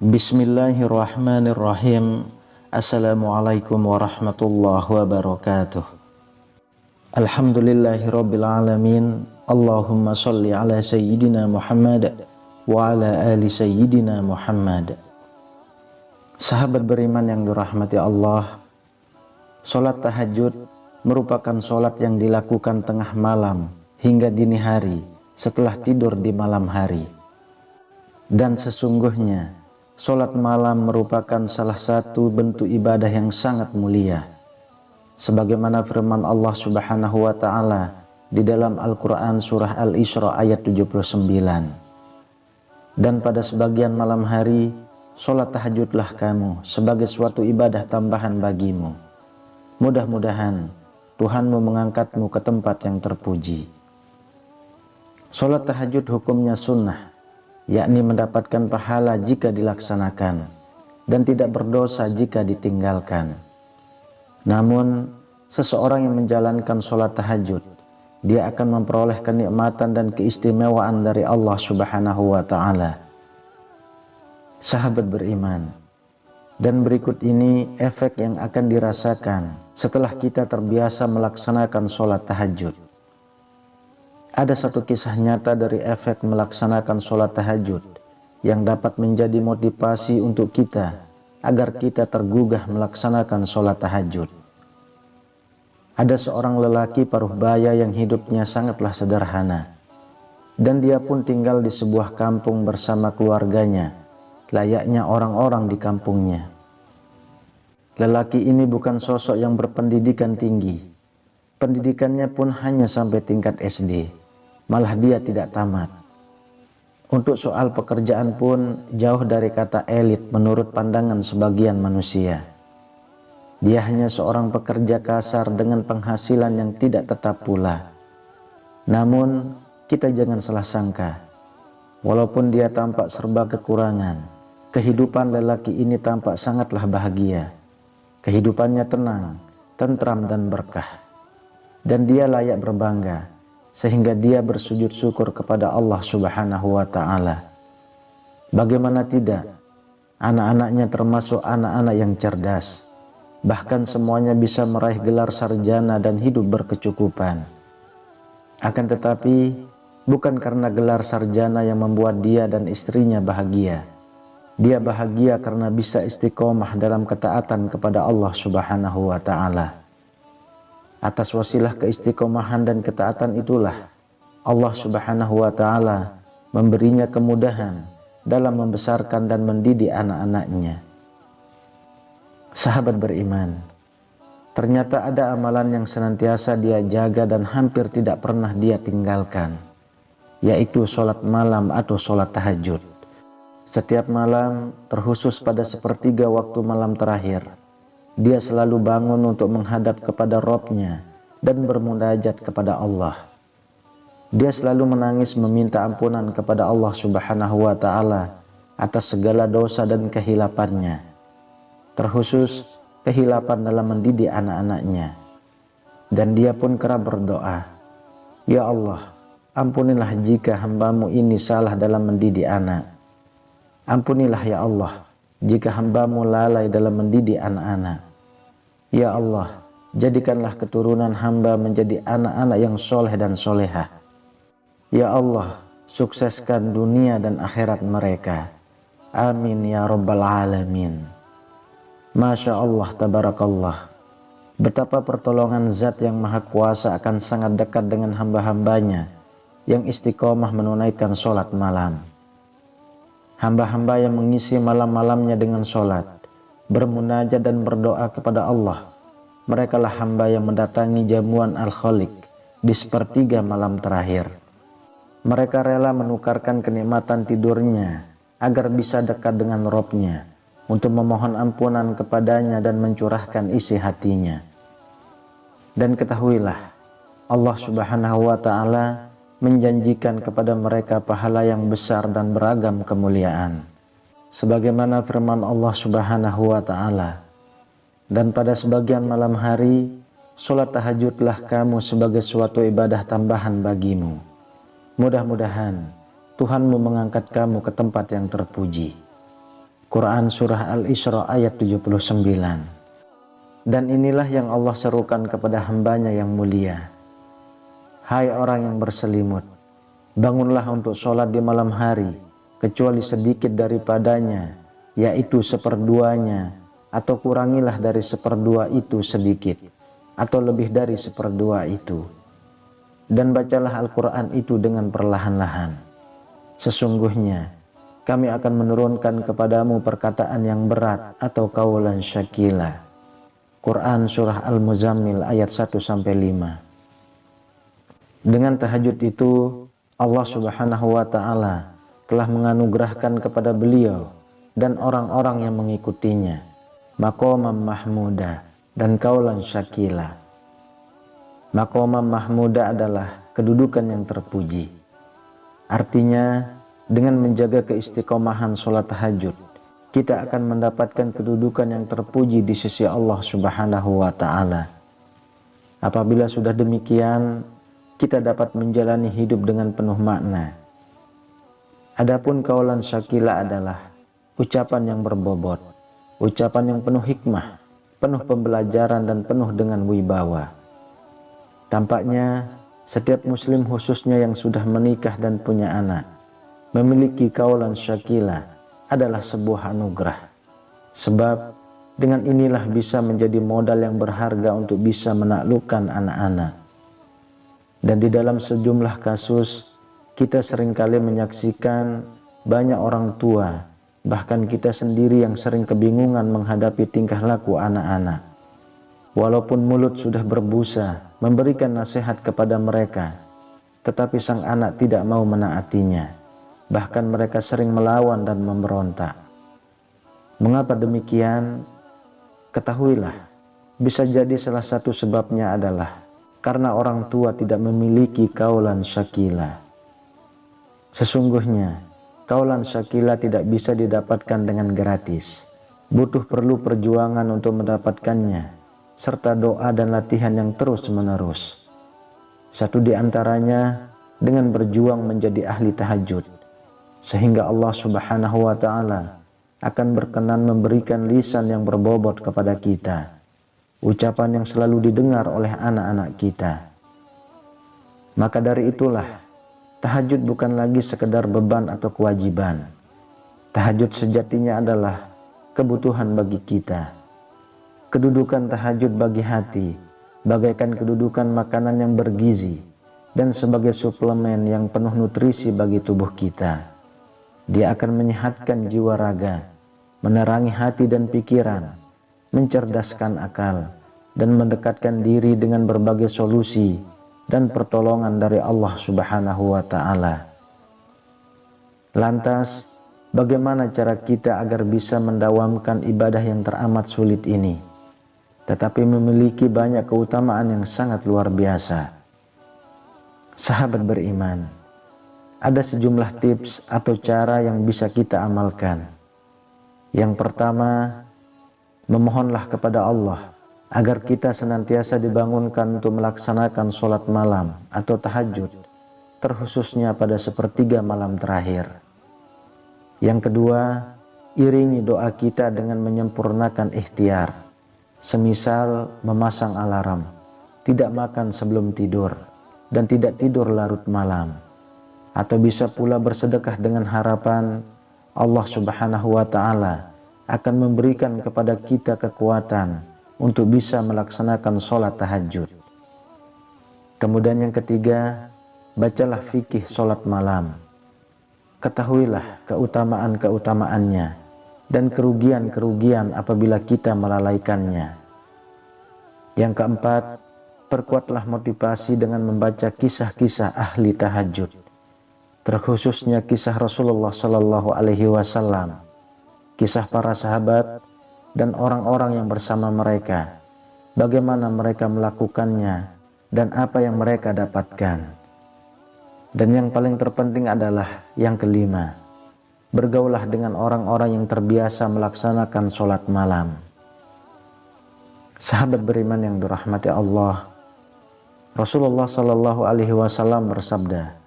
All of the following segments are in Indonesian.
Bismillahirrahmanirrahim. Assalamualaikum warahmatullahi wabarakatuh. Alhamdulillahirabbil alamin. Allahumma sholli ala sayyidina Muhammad wa ala ali sayyidina Muhammad. Sahabat beriman yang dirahmati Allah, salat tahajud merupakan salat yang dilakukan tengah malam hingga dini hari setelah tidur di malam hari. Dan sesungguhnya salat malam merupakan salah satu bentuk ibadah yang sangat mulia. Sebagaimana firman Allah Subhanahu wa taala di dalam Al-Qur'an surah Al-Isra ayat 79. Dan pada sebagian malam hari, salat tahajudlah kamu sebagai suatu ibadah tambahan bagimu. Mudah-mudahan Tuhanmu mengangkatmu ke tempat yang terpuji. Salat tahajud hukumnya sunnah, yakni mendapatkan pahala jika dilaksanakan dan tidak berdosa jika ditinggalkan. Namun, seseorang yang menjalankan sholat tahajud, dia akan memperoleh kenikmatan dan keistimewaan dari Allah Subhanahu wa ta'ala. Sahabat beriman, dan berikut ini efek yang akan dirasakan setelah kita terbiasa melaksanakan sholat tahajud. Ada satu kisah nyata dari efek melaksanakan sholat tahajud yang dapat menjadi motivasi untuk kita agar kita tergugah melaksanakan sholat tahajud. Ada seorang lelaki paruh baya yang hidupnya sangatlah sederhana, dan dia pun tinggal di sebuah kampung bersama keluarganya, layaknya orang-orang di kampungnya. Lelaki ini bukan sosok yang berpendidikan tinggi, pendidikannya pun hanya sampai tingkat SD. Malah dia tidak tamat. Untuk soal pekerjaan pun jauh dari kata elit menurut pandangan sebagian manusia. Dia hanya seorang pekerja kasar dengan penghasilan yang tidak tetap pula. Namun kita jangan salah sangka. Walaupun dia tampak serba kekurangan, kehidupan lelaki ini tampak sangatlah bahagia. Kehidupannya tenang, tentram dan berkah. Dan dia layak berbangga, sehingga dia bersujud syukur kepada Allah Subhanahu wa ta'ala. Bagaimana tidak, anak-anaknya termasuk anak-anak yang cerdas, bahkan semuanya bisa meraih gelar sarjana dan hidup berkecukupan. Akan tetapi bukan karena gelar sarjana yang membuat dia dan istrinya bahagia. Dia bahagia karena bisa istiqomah dalam ketaatan kepada Allah Subhanahu wa ta'ala. Atas wasilah keistiqomahan dan ketaatan itulah Allah Subhanahu wa ta'ala memberinya kemudahan dalam membesarkan dan mendidik anak-anaknya. Sahabat beriman, ternyata ada amalan yang senantiasa dia jaga dan hampir tidak pernah dia tinggalkan, yaitu sholat malam atau sholat tahajud. Setiap malam, terkhusus pada sepertiga waktu malam terakhir, dia selalu bangun untuk menghadap kepada Rabb-Nya dan bermunajat kepada Allah. Dia selalu menangis meminta ampunan kepada Allah Subhanahu wa ta'ala atas segala dosa dan kehilapannya, terkhusus kehilapan dalam mendidik anak-anaknya. Dan dia pun kerap berdoa, "Ya Allah, ampunilah jika hamba-Mu ini salah dalam mendidik anak. Ampunilah ya Allah jika hamba-Mu lalai dalam mendidik anak-anak. Ya Allah, jadikanlah keturunan hamba menjadi anak-anak yang soleh dan solehah. Ya Allah, sukseskan dunia dan akhirat mereka. Amin ya rabbal alamin." Masya Allah, tabarakallah. Betapa pertolongan Zat yang Maha Kuasa akan sangat dekat dengan hamba-hambanya yang istiqomah menunaikan sholat malam. Hamba-hamba yang mengisi malam-malamnya dengan sholat, bermunajat dan berdoa kepada Allah, merekalah hamba yang mendatangi jamuan Al-Khaliq di sepertiga malam terakhir. Mereka rela menukarkan kenikmatan tidurnya agar bisa dekat dengan Rabb-Nya untuk memohon ampunan kepadanya dan mencurahkan isi hatinya. Dan ketahuilah, Allah Subhanahu wa ta'ala menjanjikan kepada mereka pahala yang besar dan beragam kemuliaan. Sebagaimana firman Allah Subhanahu wa ta'ala, "Dan pada sebagian malam hari, sholat tahajudlah kamu sebagai suatu ibadah tambahan bagimu. Mudah-mudahan Tuhanmu mengangkat kamu ke tempat yang terpuji." Quran Surah Al-Isra ayat 79. Dan inilah yang Allah serukan kepada hambanya yang mulia. Hai orang yang berselimut, bangunlah untuk sholat di malam hari, kecuali sedikit daripadanya, yaitu seperduanya, atau kurangilah dari seperdua itu sedikit, atau lebih dari seperdua itu. Dan bacalah Al-Quran itu dengan perlahan-lahan. Sesungguhnya kami akan menurunkan kepadamu perkataan yang berat atau qaulan syakila. Quran Surah Al-Muzammil ayat 1-5. Dengan tahajud itu, Allah Subhanahu wa Ta'ala telah menganugerahkan kepada beliau dan orang-orang yang mengikutinya maqamam mahmuda dan qaulan syakila. Maqamam mahmuda adalah kedudukan yang terpuji. Artinya, dengan menjaga keistiqomahan sholat tahajud, kita akan mendapatkan kedudukan yang terpuji di sisi Allah Subhanahu wa Ta'ala. Apabila sudah demikian, kita dapat menjalani hidup dengan penuh makna. Adapun qaulan syakila adalah ucapan yang berbobot, ucapan yang penuh hikmah, penuh pembelajaran dan penuh dengan wibawa. Tampaknya setiap muslim, khususnya yang sudah menikah dan punya anak, memiliki qaulan syakila adalah sebuah anugerah. Sebab dengan inilah bisa menjadi modal yang berharga untuk bisa menaklukkan anak-anak. Dan di dalam sejumlah kasus, kita seringkali menyaksikan banyak orang tua, bahkan kita sendiri yang sering kebingungan menghadapi tingkah laku anak-anak. Walaupun mulut sudah berbusa memberikan nasihat kepada mereka, tetapi sang anak tidak mau menaatinya. Bahkan mereka sering melawan dan memberontak. Mengapa demikian? Ketahuilah, bisa jadi salah satu sebabnya adalah karena orang tua tidak memiliki qaulan syakila. Sesungguhnya, qaulan syakila tidak bisa didapatkan dengan gratis. Perlu perjuangan untuk mendapatkannya, serta doa dan latihan yang terus-menerus. Satu di antaranya dengan berjuang menjadi ahli tahajud, sehingga Allah Subhanahu wa Ta'ala akan berkenan memberikan lisan yang berbobot kepada kita, ucapan yang selalu didengar oleh anak-anak kita. Maka dari itulah, tahajud bukan lagi sekedar beban atau kewajiban. Tahajud sejatinya adalah kebutuhan bagi kita. Kedudukan tahajud bagi hati bagaikan kedudukan makanan yang bergizi dan sebagai suplemen yang penuh nutrisi bagi tubuh kita. Dia akan menyehatkan jiwa raga, menerangi hati dan pikiran, mencerdaskan akal, dan mendekatkan diri dengan berbagai solusi dan pertolongan dari Allah Subhanahu wa Ta'ala. Lantas, bagaimana cara kita agar bisa mendawamkan ibadah yang teramat sulit ini, tetapi memiliki banyak keutamaan yang sangat luar biasa? Sahabat beriman, ada sejumlah tips atau cara yang bisa kita amalkan. Yang pertama, memohonlah kepada Allah agar kita senantiasa dibangunkan untuk melaksanakan sholat malam atau tahajud, terkhususnya pada sepertiga malam terakhir. Yang kedua, iringi doa kita dengan menyempurnakan ikhtiar, semisal memasang alarm, tidak makan sebelum tidur, dan tidak tidur larut malam. Atau bisa pula bersedekah dengan harapan Allah Subhanahu wa Ta'ala akan memberikan kepada kita kekuatan untuk bisa melaksanakan sholat tahajud. Kemudian yang ketiga, bacalah fikih sholat malam. Ketahuilah keutamaan-keutamaannya dan kerugian-kerugian apabila kita melalaikannya. Yang keempat, perkuatlah motivasi dengan membaca kisah-kisah ahli tahajud, terkhususnya kisah Rasulullah Sallallahu Alaihi Wasallam, kisah para sahabat dan orang-orang yang bersama mereka, bagaimana mereka melakukannya dan apa yang mereka dapatkan. Dan yang paling terpenting adalah yang kelima, bergaulah dengan orang-orang yang terbiasa melaksanakan sholat malam. Sahabat beriman yang dirahmati Allah, Rasulullah Sallallahu Alaihi Wasallam bersabda,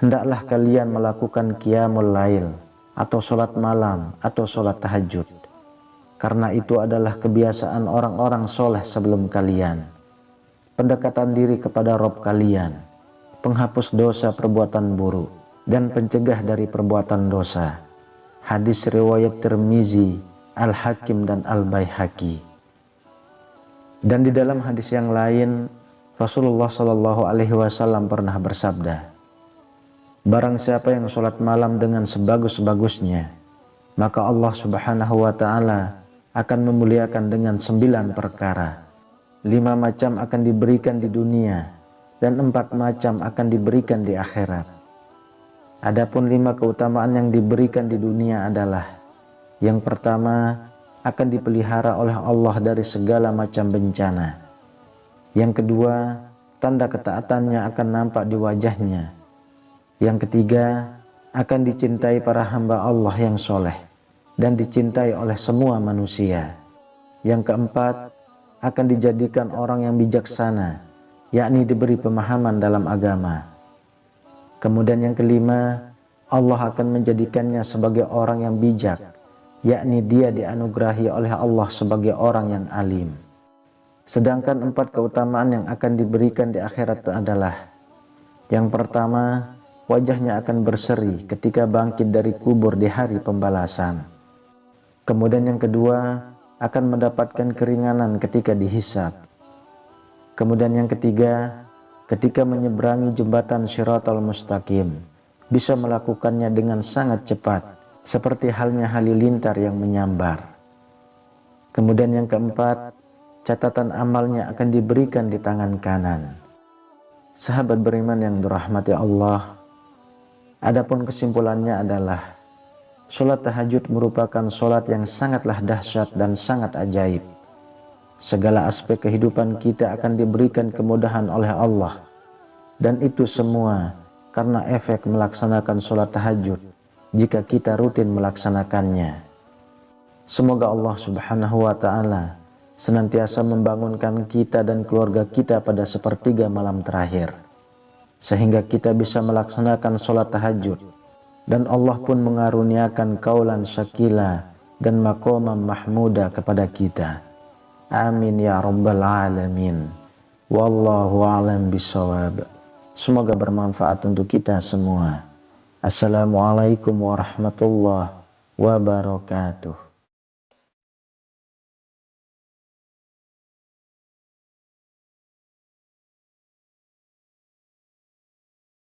hendaklah kalian melakukan qiyamul lail atau sholat malam, atau sholat tahajud. Karena itu adalah kebiasaan orang-orang soleh sebelum kalian. Pendekatan diri kepada Rob kalian, penghapus dosa perbuatan buruk, dan pencegah dari perbuatan dosa. Hadis riwayat Tirmizi, Al-Hakim, dan Al-Baihaqi. Dan di dalam hadis yang lain, Rasulullah Shallallahu Alaihi Wasallam pernah bersabda, barang siapa yang sholat malam dengan sebagus-bagusnya, maka Allah Subhanahu wa Ta'ala akan memuliakan dengan 9 perkara. 5 macam akan diberikan di dunia, dan 4 macam akan diberikan di akhirat. Adapun 5 keutamaan yang diberikan di dunia adalah: yang pertama, akan dipelihara oleh Allah dari segala macam bencana. Yang kedua, tanda ketaatannya akan nampak di wajahnya. Yang ketiga, akan dicintai para hamba Allah yang soleh dan dicintai oleh semua manusia. Yang keempat, akan dijadikan orang yang bijaksana, yakni diberi pemahaman dalam agama. Kemudian yang kelima, Allah akan menjadikannya sebagai orang yang bijak, yakni dia dianugerahi oleh Allah sebagai orang yang alim. Sedangkan 4 keutamaan yang akan diberikan di akhirat adalah: yang pertama, wajahnya akan berseri ketika bangkit dari kubur di hari pembalasan. Kemudian yang kedua, akan mendapatkan keringanan ketika dihisab. Kemudian yang ketiga, ketika menyeberangi jembatan Shiratal Mustaqim, bisa melakukannya dengan sangat cepat, seperti halnya halilintar yang menyambar. Kemudian yang keempat, catatan amalnya akan diberikan di tangan kanan. Sahabat beriman yang dirahmati Allah, adapun kesimpulannya adalah, sholat tahajud merupakan sholat yang sangatlah dahsyat dan sangat ajaib. Segala aspek kehidupan kita akan diberikan kemudahan oleh Allah, dan itu semua karena efek melaksanakan sholat tahajud jika kita rutin melaksanakannya. Semoga Allah Subhanahu wa Ta'ala senantiasa membangunkan kita dan keluarga kita pada sepertiga malam terakhir, sehingga kita bisa melaksanakan sholat tahajud, dan Allah pun mengaruniakan kaulan syakila dan maqaman mahmuda kepada kita. Amin ya rabbal alamin. Wallahu a'lam bishawab. Semoga bermanfaat untuk kita semua. Assalamualaikum warahmatullahi wabarakatuh.